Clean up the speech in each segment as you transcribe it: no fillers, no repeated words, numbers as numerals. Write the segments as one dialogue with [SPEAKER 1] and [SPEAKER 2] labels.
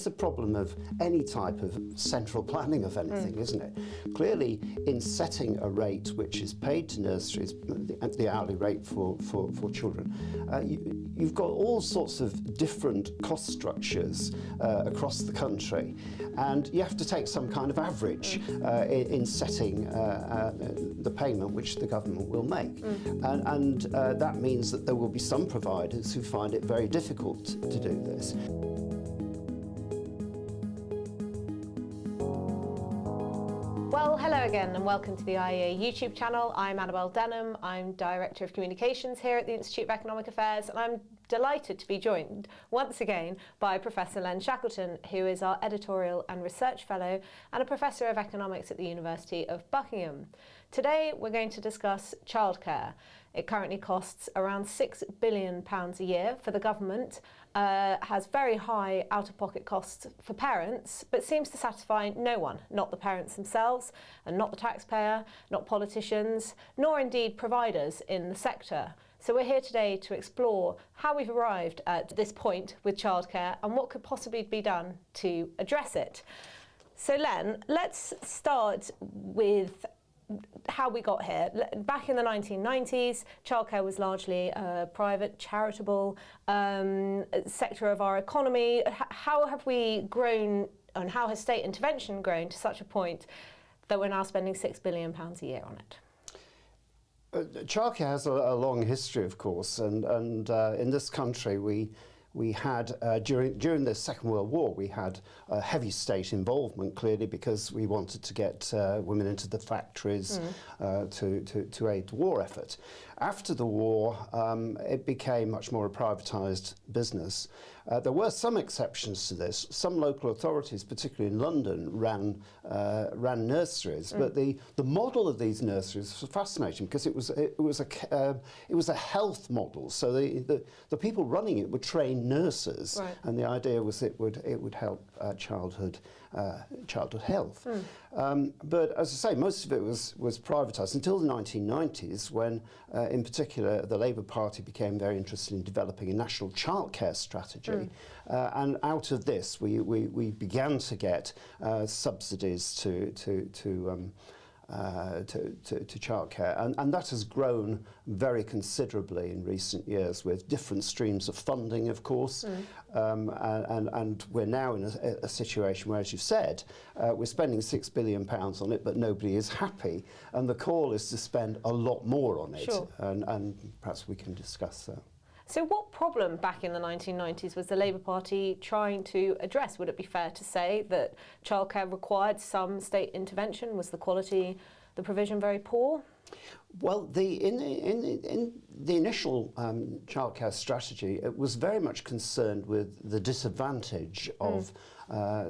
[SPEAKER 1] the problem of any type of central planning of anything, isn't it? Clearly, in setting a rate which is paid to nurseries, the hourly rate for children, you've got all sorts of different cost structures across the country, and you have to take some kind of average in setting the payment which the government will make. And that means that there will be some providers who find it very difficult to do this.
[SPEAKER 2] Well, hello again and welcome to the IEA YouTube channel. I'm Annabel Denham. I'm Director of Communications here at the Institute of Economic Affairs, and I'm delighted to be joined once again by Professor Len Shackleton, who is our Editorial and Research Fellow and a Professor of Economics at the University of Buckingham. Today we're going to discuss childcare. It currently costs around £6 billion a year for the government, has very high out-of-pocket costs for parents, but seems to satisfy no one, not the parents themselves, and not the taxpayer, not politicians, nor indeed providers in the sector. So we're here today to explore how we've arrived at this point with childcare and what could possibly be done to address it. So Len, let's start with how we got here. Back in the 1990s, childcare was largely a private, charitable sector of our economy. How have we grown, and how has state intervention grown to such a point that we're now spending £6 billion a year on it?
[SPEAKER 1] Childcare has a long history, of course, and in this country we had, during the Second World War, we had heavy state involvement, clearly, because we wanted to get women into the factories to aid the war effort. After the war, it became much more a privatised business. There were some exceptions to this. Some local authorities, particularly in London, ran nurseries, but the model of these nurseries was fascinating because it was a health model. So the people running it were trained nurses, right. And the idea was it would help childhood health. But as I say, most of it was privatised until the 1990s, when in particular the Labour Party became very interested in developing a national childcare strategy. And out of this we began to get subsidies to childcare, and that has grown very considerably in recent years with different streams of funding, of course, and we're now in a situation where, as you've said, we're spending £6 billion on it, but nobody is happy, and the call is to spend a lot more on it. Sure. And perhaps we can discuss that.
[SPEAKER 2] So what problem back in the 1990s was the Labour Party trying to address? Would it be fair to say that childcare required some state intervention? Was the quality, the provision very poor?
[SPEAKER 1] Well, in the initial childcare strategy, it was very much concerned with the disadvantage of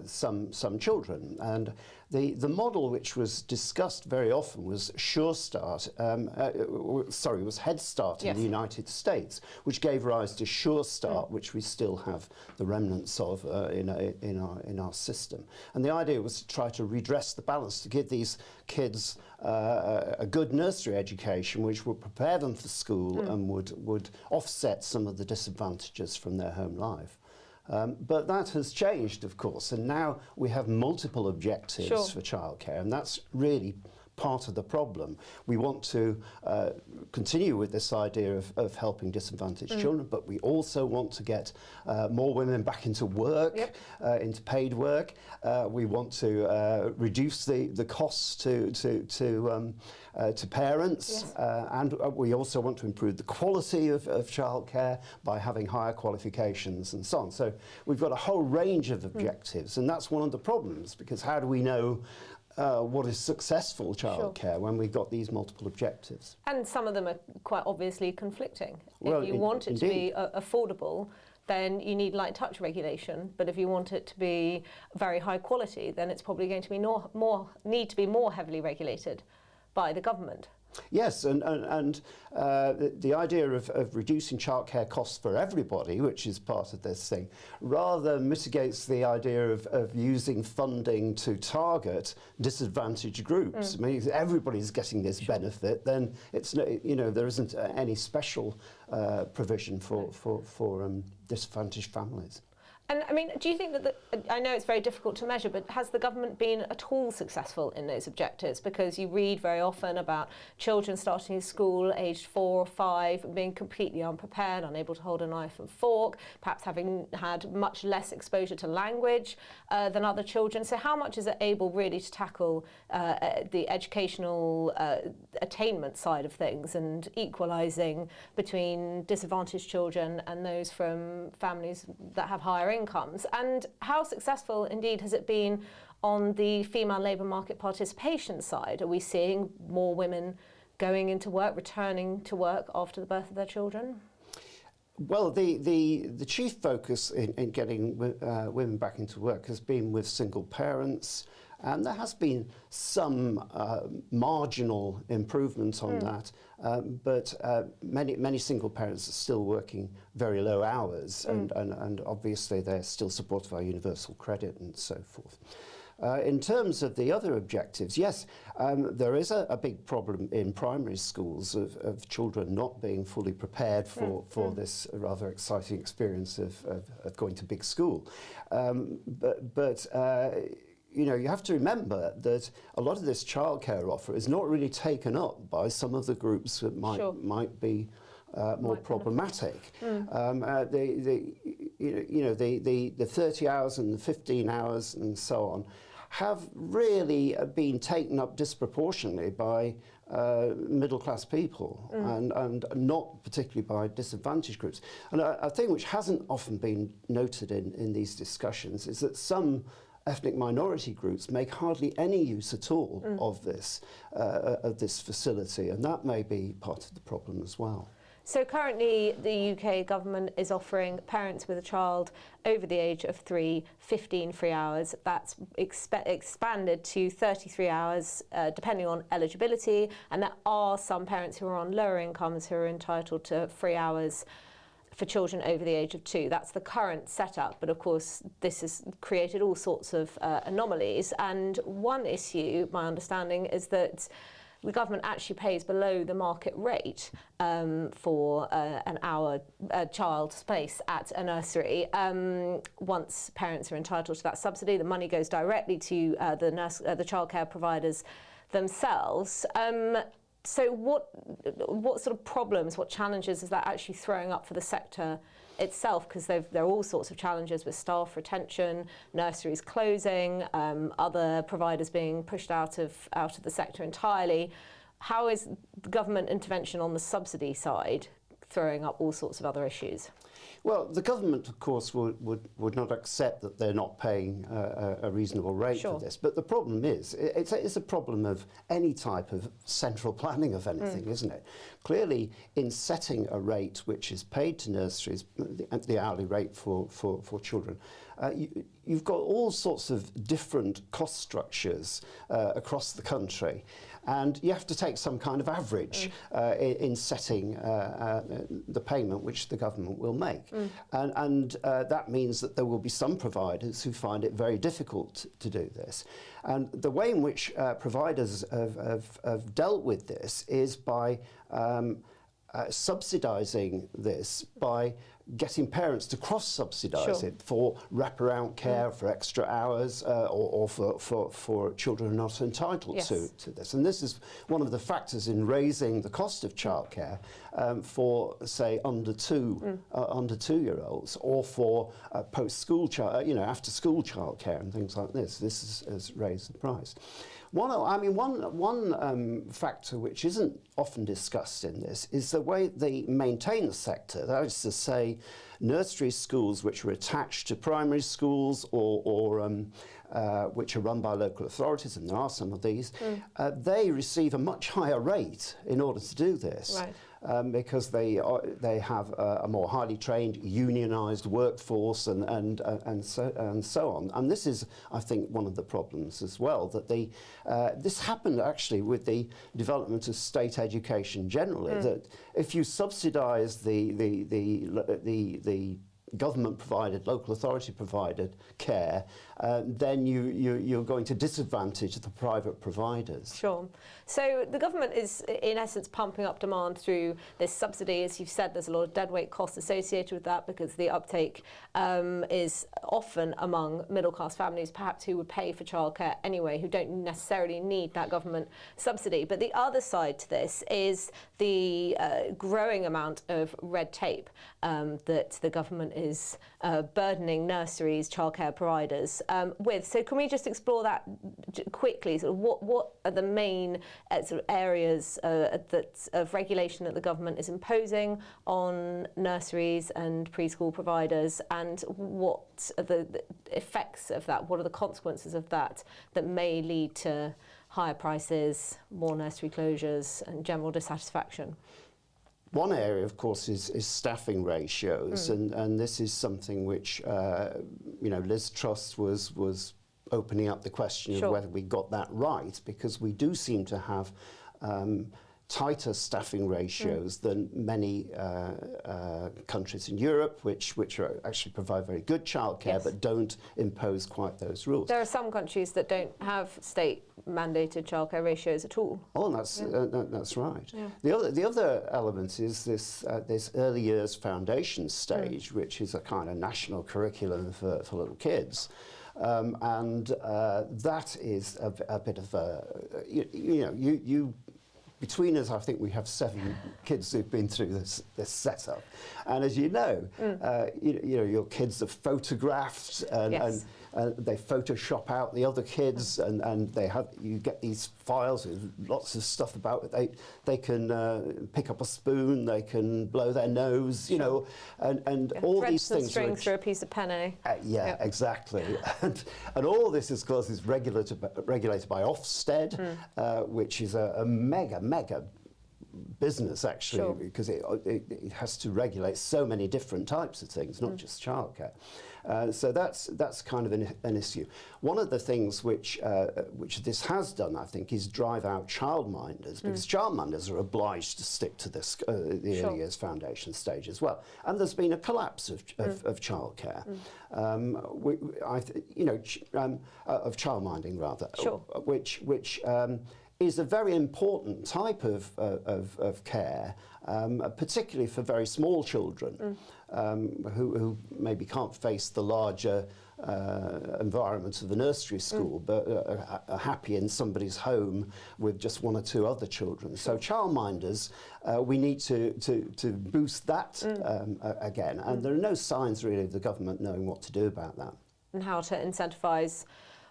[SPEAKER 1] some children, and the model which was discussed very often was Sure Start. Was Head Start in the United States, which gave rise to Sure Start, which we still have the remnants of in our system. And the idea was to try to redress the balance, to give these kids a good nursery education, which would prepare them for school and would offset some of the disadvantages from their home life. But that has changed, of course, and now we have multiple objectives for childcare, and that's really part of the problem. We want to continue with this idea of helping disadvantaged children, but we also want to get more women back into work, into paid work. We want to reduce the costs to parents, and we also want to improve the quality of childcare by having higher qualifications and so on. So we've got a whole range of objectives, and that's one of the problems, because how do we know what is successful childcare when we've got these multiple objectives? And
[SPEAKER 2] some of them are quite obviously conflicting. Well, if you want it to be affordable, then you need light touch regulation. But if you want it to be very high quality, then it's probably going to be need to be more heavily regulated by the government.
[SPEAKER 1] Yes, and the idea of reducing childcare costs for everybody, which is part of this thing, rather mitigates the idea of using funding to target disadvantaged groups. I mean, if everybody's getting this benefit, then it's there isn't any special provision for disadvantaged families.
[SPEAKER 2] And I mean, do you think that, I know it's very difficult to measure, but has the government been at all successful in those objectives? Because you read very often about children starting school aged 4 or 5, being completely unprepared, unable to hold a knife and fork, perhaps having had much less exposure to language than other children. So how much is it able really to tackle the educational attainment side of things and equalising between disadvantaged children and those from families that have higher incomes? And how successful indeed has it been on the female labour market participation side? Are we seeing more women going into work, returning to work after the birth of their children?
[SPEAKER 1] Well, the chief focus in getting women back into work has been with single parents, and there has been some marginal improvement on that, but many single parents are still working very low hours, and obviously they're still supported by universal credit and so forth. In terms of the other objectives, yes, there is a big problem in primary schools of children not being fully prepared for this rather exciting experience of going to big school. But you know, you have to remember that a lot of this childcare offer is not really taken up by some of the groups that might be more problematic. The 30 hours and the 15 hours and so on have really been taken up disproportionately by middle-class people and not particularly by disadvantaged groups. And a thing which hasn't often been noted in these discussions is that some ethnic minority groups make hardly any use at all of this facility, and that may be part of the problem as well.
[SPEAKER 2] So currently the UK government is offering parents with a child over the age of 3, 15 free hours. That's expanded to 33 hours depending on eligibility, and there are some parents who are on lower incomes who are entitled to free hours for children over the age of 2. That's the current setup, but of course this has created all sorts of anomalies, and one issue, my understanding, is that the government actually pays below the market rate for an hour child space at a nursery. Once parents are entitled to that subsidy, the money goes directly to the childcare providers themselves. So what sort of problems, what challenges is that actually throwing up for the sector itself? Because there are all sorts of challenges with staff retention, nurseries closing, other providers being pushed out of the sector entirely. How is government intervention on the subsidy side throwing up all sorts of other issues?
[SPEAKER 1] Well, the government, of course, would not accept that they're not paying a reasonable rate for this. But the problem is, it's a problem of any type of central planning of anything, isn't it? Clearly, in setting a rate which is paid to nurseries, the hourly rate for children, you've got all sorts of different cost structures across the country. And you have to take some kind of average in setting the payment which the government will make. And that means that there will be some providers who find it very difficult to do this. And the way in which providers have dealt with this is by subsidising this by getting parents to cross-subsidise it for wraparound care, for extra hours, or for children who are not entitled to this. And this is one of the factors in raising the cost of childcare for, say, under 2-year-olds, or for post-school after-school childcare and things like this. This has raised the price. One factor which isn't often discussed in this is the way they maintain the sector. That is to say, nursery schools which are attached to primary schools or which are run by local authorities, and there are some of these, they receive a much higher rate in order to do this. Right. Because they have a more highly trained, unionised workforce and so on. And this is, I think, one of the problems as well, that this happened actually with the development of state education generally, that if you subsidise the government-provided, local authority-provided care, then you're going to disadvantage the private providers.
[SPEAKER 2] Sure. So the government is, in essence, pumping up demand through this subsidy. As you've said, there's a lot of deadweight costs associated with that because the uptake is often among middle-class families, perhaps who would pay for childcare anyway, who don't necessarily need that government subsidy. But the other side to this is the growing amount of red tape that the government is burdening nurseries, childcare providers with. So can we just explore that quickly? Sort of what are the main sort of areas of regulation that the government is imposing on nurseries and preschool providers, and what are the effects of that? What are the consequences of that may lead to higher prices, more nursery closures and general dissatisfaction?
[SPEAKER 1] One area, of course, is staffing ratios, and this is something which, Liz Truss was opening up the question of whether we got that right, because we do seem to have tighter staffing ratios than many countries in Europe, which actually provide very good childcare but don't impose quite those rules.
[SPEAKER 2] There are some countries that don't have state-mandated childcare ratios at all.
[SPEAKER 1] Oh, that's right. Yeah. The other element is this early years foundation stage, which is a kind of national curriculum for little kids. And that is a bit of a, between us, I think we have 7 kids who've been through this setup, and as you know, your kids are photographed, and they Photoshop out the other kids, and you get these files with lots of stuff about it. They can pick up a spoon, they can blow their nose, and all these things.
[SPEAKER 2] String through a piece of penny.
[SPEAKER 1] Exactly, and all this, of course, is regulated by Ofsted, which is a mega business, actually, because it has to regulate so many different types of things, not just childcare. So that's kind of an issue. One of the things which this has done, I think, is drive out childminders, because childminders are obliged to stick to this the early years foundation stage as well. And there's been a collapse of childcare, of childminding rather, which is a very important type of care, particularly for very small children who maybe can't face the larger environment of the nursery school, but are happy in somebody's home with just 1 or 2 other children. So childminders, we need to boost that again, and there are no signs really of the government knowing what to do about that.
[SPEAKER 2] And how to incentivise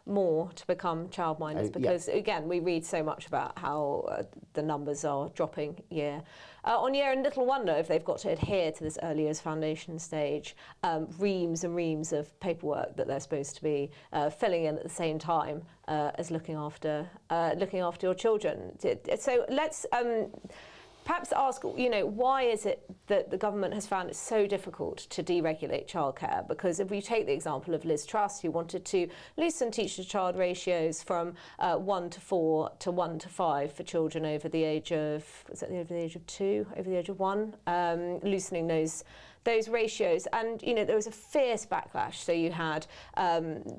[SPEAKER 2] more to become childminders, because again, we read so much about how the numbers are dropping year on year, and little wonder if they've got to adhere to this early years foundation stage, reams and reams of paperwork that they're supposed to be filling in at the same time as looking after your children. So let's perhaps ask, why is it that the government has found it so difficult to deregulate childcare? Because if we take the example of Liz Truss, who wanted to loosen teacher-to-child ratios from 1 to 4 to 1 to 5 for children over the age of, over the age of 2, over the age of 1, loosening those ratios, and there was a fierce backlash. So you had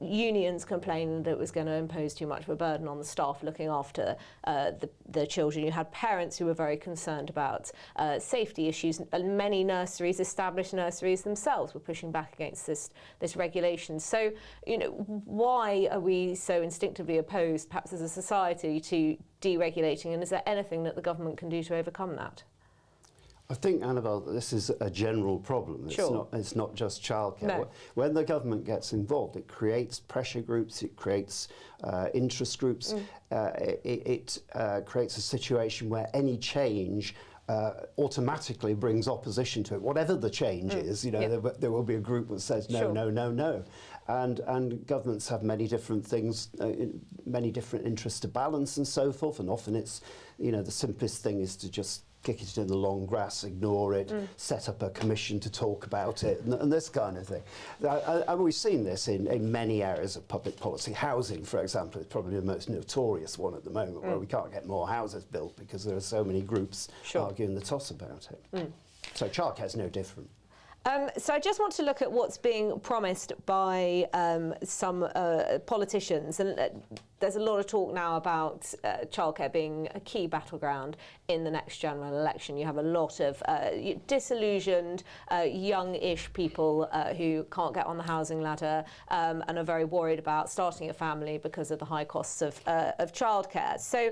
[SPEAKER 2] unions complaining that it was going to impose too much of a burden on the staff looking after the children. You had parents who were very concerned about safety issues, and many nurseries, established nurseries themselves, were pushing back against this regulation. So why are we so instinctively opposed, perhaps as a society, to deregulating, and is there anything that the government can do to overcome that?
[SPEAKER 1] I think, Annabel, this is a general problem. It's not just childcare.
[SPEAKER 2] No.
[SPEAKER 1] When the government gets involved, it creates pressure groups, it creates interest groups, it creates a situation where any change automatically brings opposition to it. Whatever the change is, there will be a group that says no, no, no, no. And governments have many different things, many different interests to balance and so forth, and often it's, the simplest thing is to just kick it in the long grass, ignore it, set up a commission to talk about it, and this kind of thing. And we've seen this in many areas of public policy. Housing, for example, is probably the most notorious one at the moment, where we can't get more houses built because there are so many groups arguing the toss about it. So childcare is no different.
[SPEAKER 2] So I just want to look at what's being promised by some politicians, and there's a lot of talk now about childcare being a key battleground in the next general election. You have a lot of disillusioned, young-ish people who can't get on the housing ladder and are very worried about starting a family because of the high costs of childcare. So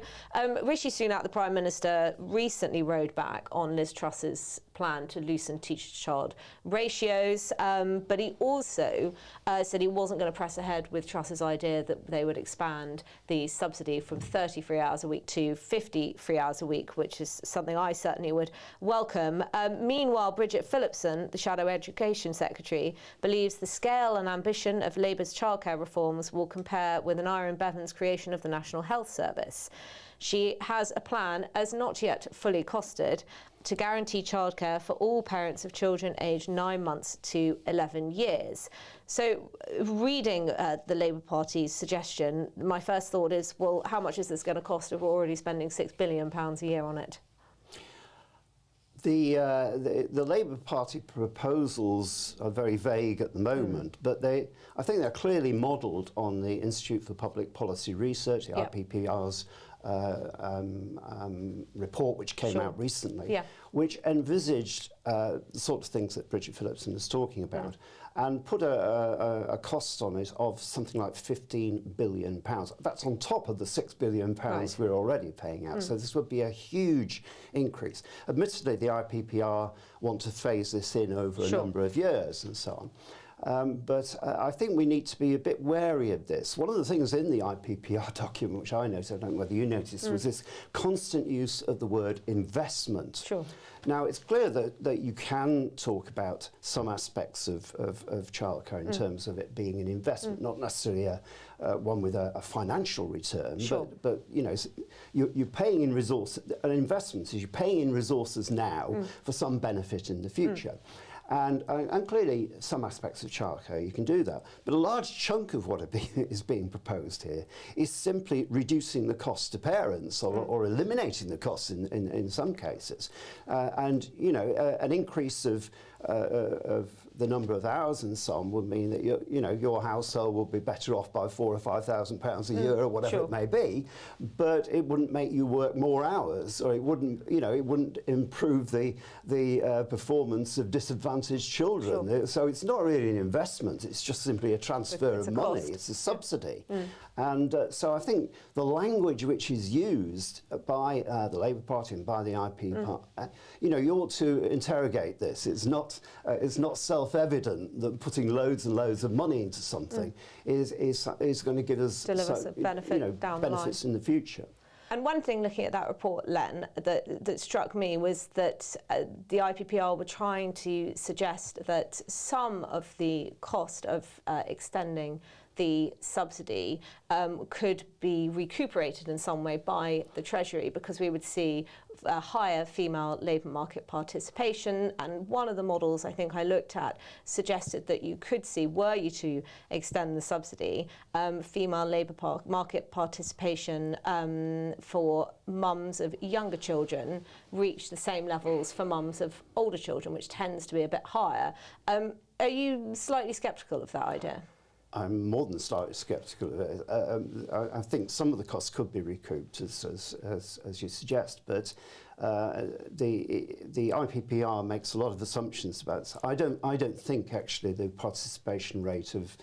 [SPEAKER 2] Rishi Sunak, the Prime Minister, recently rode back on Liz Truss's plan to loosen teacher-to-child ratios, but he also said he wasn't going to press ahead with Truss's idea that they would expand the subsidy from 30 free hours a week to 50 free hours a week, which is something I certainly would welcome. Meanwhile, Bridget Phillipson, the Shadow Education Secretary, believes the scale and ambition of Labour's childcare reforms will compare with an Iron Bevan's creation of the National Health Service. She has a plan, as not yet fully costed, to guarantee childcare for all parents of children aged 9 months to 11 years. So reading the Labour Party's suggestion, my first thought is, well, how much is this going to cost if we're already spending £6 billion a year on it?
[SPEAKER 1] The Labour Party proposals are very vague at the moment, but I think they're clearly modelled on the Institute for Public Policy Research, the IPPR's report, which came out recently, which envisaged the sort of things that Bridget Phillipson is talking about, and put a cost on it of something like £15 billion. That's on top of the £6 billion we're already paying out. So this would be a huge increase. Admittedly, the IPPR want to phase this in over a number of years and so on. But I think we need to be a bit wary of this. One of the things in the IPPR document, which I noticed, I don't know whether you noticed, was this constant use of the word investment. Sure. Now, it's clear that you can talk about some aspects of childcare in terms of it being an investment, not necessarily one with a financial return, but you know, you're paying in resources. An investment is you're paying in resources now for some benefit in the future. And clearly, some aspects of childcare, you can do that. But a large chunk of what is being proposed here is simply reducing the cost to parents or eliminating the costs in some cases. And, you know, an increase of the number of hours and so on would mean that your household will be better off by £4,000 or £5,000 a year or whatever it may be, but it wouldn't make you work more hours, or it wouldn't improve the performance of disadvantaged children. So it's not really an investment; it's just simply a transfer of money. It's a subsidy, and so I think the language which is used by the Labour Party and by the IP, you ought to interrogate this. It's not self-evident that putting loads and loads of money into something is going to give us benefits in the future.
[SPEAKER 2] And one thing looking at that report, Len, that struck me was that the IPPR were trying to suggest that some of the cost of extending the subsidy could be recuperated in some way by the Treasury, because we would see a higher female labour market participation. And one of the models I think I looked at suggested that you could see, were you to extend the subsidy, female labour market participation for mums of younger children reach the same levels for mums of older children, which tends to be a bit higher. Are you slightly sceptical of that idea?
[SPEAKER 1] I'm more than slightly sceptical of it. I think some of the costs could be recouped, as you suggest, but the IPPR makes a lot of assumptions about this. I don't think actually the participation rate of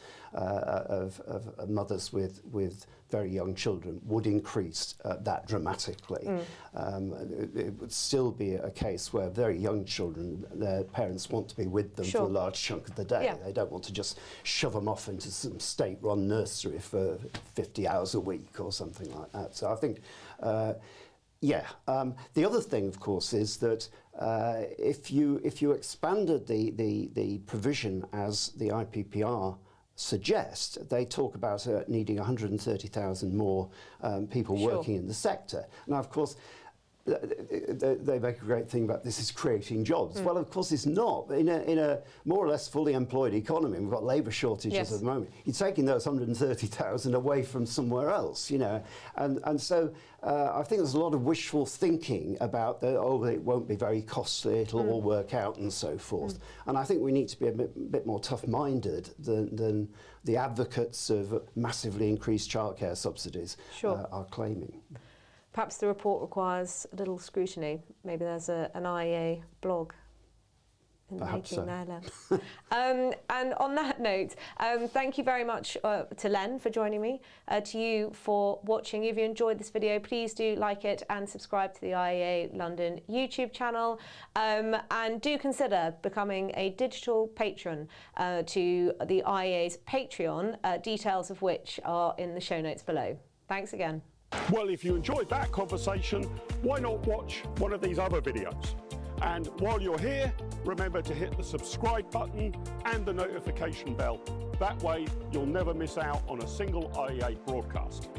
[SPEAKER 1] mothers with very young children would increase that dramatically. It would still be a case where very young children, their parents want to be with them for a large chunk of the day. They don't want to just shove them off into some state-run nursery for 50 hours a week or something like that. So I think, the other thing, of course, is that if you expanded the provision as the IPPR suggest, they talk about needing 130,000 more people working in the sector. Now, of course, they make a great thing about this is creating jobs. Well, of course it's not. In a more or less fully employed economy, we've got labour shortages at the moment. You're taking those 130,000 away from somewhere else, you know. And so I think there's a lot of wishful thinking about it won't be very costly, it'll all work out and so forth. And I think we need to be a bit more tough-minded than the advocates of massively increased childcare subsidies are claiming.
[SPEAKER 2] Perhaps the report requires a little scrutiny. Maybe there's an IEA blog in the making there, Len. And on that note, thank you very much to Len for joining me, to you for watching. If you enjoyed this video, please do like it and subscribe to the IEA London YouTube channel. And do consider becoming a digital patron to the IEA's Patreon, details of which are in the show notes below. Thanks again.
[SPEAKER 3] Well, if you enjoyed that conversation, why not watch one of these other videos? And while you're here, remember to hit the subscribe button and the notification bell. That way, you'll never miss out on a single IEA broadcast.